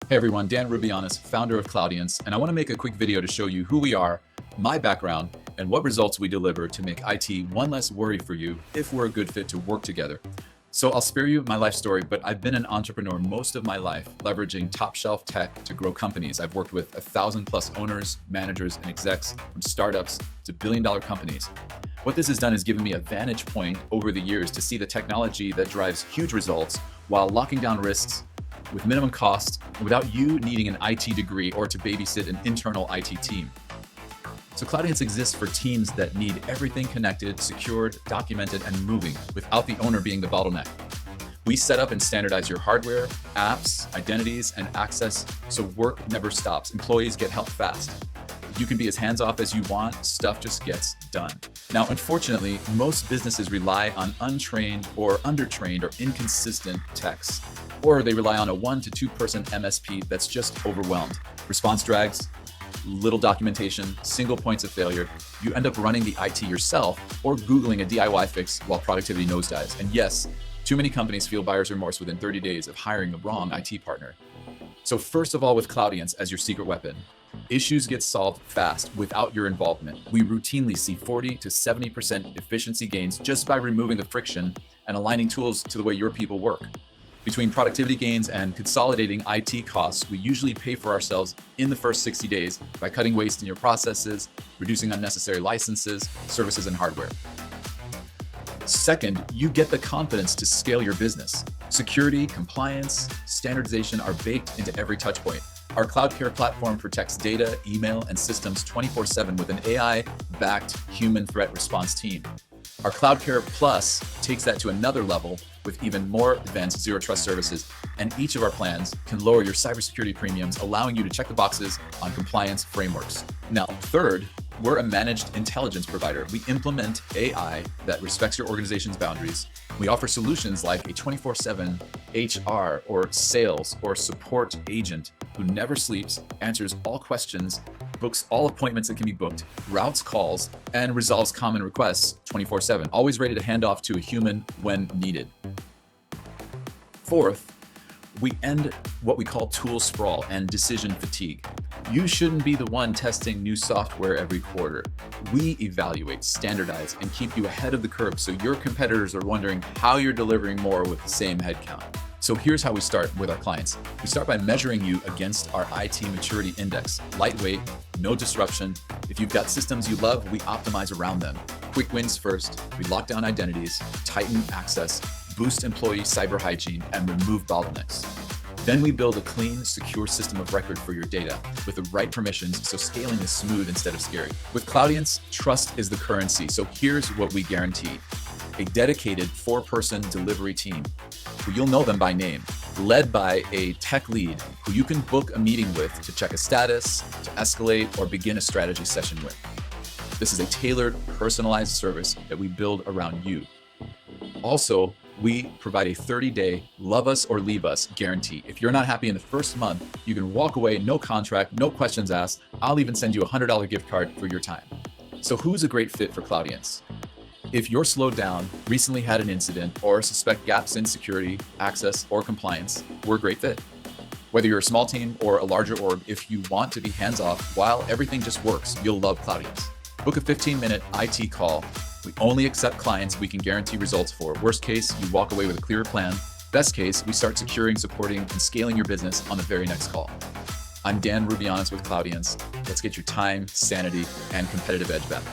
Hey everyone, Dan Rubianes, founder of Cloudience, and I want to make a quick video to show you who we are, my background, and what results we deliver to make IT one less worry for you if we're a good fit to work together. So I'll spare you my life story, but I've been an entrepreneur most of my life, leveraging top shelf tech to grow companies. I've worked with 1,000+ owners, managers, and execs from startups to billion-dollar companies. What this has done is given me a vantage point over the years to see the technology that drives huge results while locking down risks with minimum cost, without you needing an IT degree or to babysit an internal IT team. So Cloudience exists for teams that need everything connected, secured, documented, and moving without the owner being the bottleneck. We set up and standardize your hardware, apps, identities, and access so work never stops. Employees get help fast. You can be as hands-off as you want, stuff just gets done. Now, unfortunately, most businesses rely on untrained or undertrained or inconsistent techs, or they rely on a 1 to 2 person MSP that's just overwhelmed. Response drags, little documentation, single points of failure. You end up running the IT yourself or Googling a DIY fix while productivity nosedives. And yes, too many companies feel buyer's remorse within 30 days of hiring the wrong IT partner. So first of all, with Cloudience as your secret weapon, issues get solved fast without your involvement. We routinely see 40 to 70% efficiency gains just by removing the friction and aligning tools to the way your people work. Between productivity gains and consolidating IT costs, we usually pay for ourselves in the first 60 days by cutting waste in your processes, reducing unnecessary licenses, services, and hardware. Second, you get the confidence to scale your business. Security, compliance, standardization are baked into every touch point. Our Cloud Care platform protects data, email, and systems 24/7 with an AI-backed human threat response team. Our Cloud Care Plus takes that to another level with even more advanced zero trust services, and each of our plans can lower your cybersecurity premiums, allowing you to check the boxes on compliance frameworks. Now, third, we're a managed intelligence provider. We implement AI that respects your organization's boundaries. We offer solutions like a 24/7 HR or sales or support agent who never sleeps, answers all questions, books all appointments that can be booked, routes calls, and resolves common requests 24/7, always ready to hand off to a human when needed. Fourth, we end what we call tool sprawl and decision fatigue. You shouldn't be the one testing new software every quarter. We evaluate, standardize, and keep you ahead of the curve so your competitors are wondering how you're delivering more with the same headcount. So here's how we start with our clients. We start by measuring you against our IT maturity index. Lightweight, no disruption. If you've got systems you love, we optimize around them. Quick wins first. We lock down identities, tighten access, boost employee cyber hygiene, and remove bottlenecks. Then we build a clean, secure system of record for your data with the right permissions so scaling is smooth instead of scary. With Cloudience, trust is the currency. So here's what we guarantee. A dedicated 4-person delivery team, who you'll know them by name, led by a tech lead who you can book a meeting with to check a status, to escalate, or begin a strategy session with. This is a tailored, personalized service that we build around you. Also, we provide a 30-day love us or leave us guarantee. If you're not happy in the first month, you can walk away, no contract, no questions asked. I'll even send you a $100 gift card for your time. So who's a great fit for Cloudience? If you're slowed down, recently had an incident, or suspect gaps in security, access, or compliance, we're a great fit. Whether you're a small team or a larger org, if you want to be hands-off while everything just works, you'll love Cloudience. Book a 15-minute IT call. We only accept clients we can guarantee results for. Worst case, you walk away with a clearer plan. Best case, we start securing, supporting, and scaling your business on the very next call. I'm Dan Rubianes with Cloudience. Let's get your time, sanity, and competitive edge back.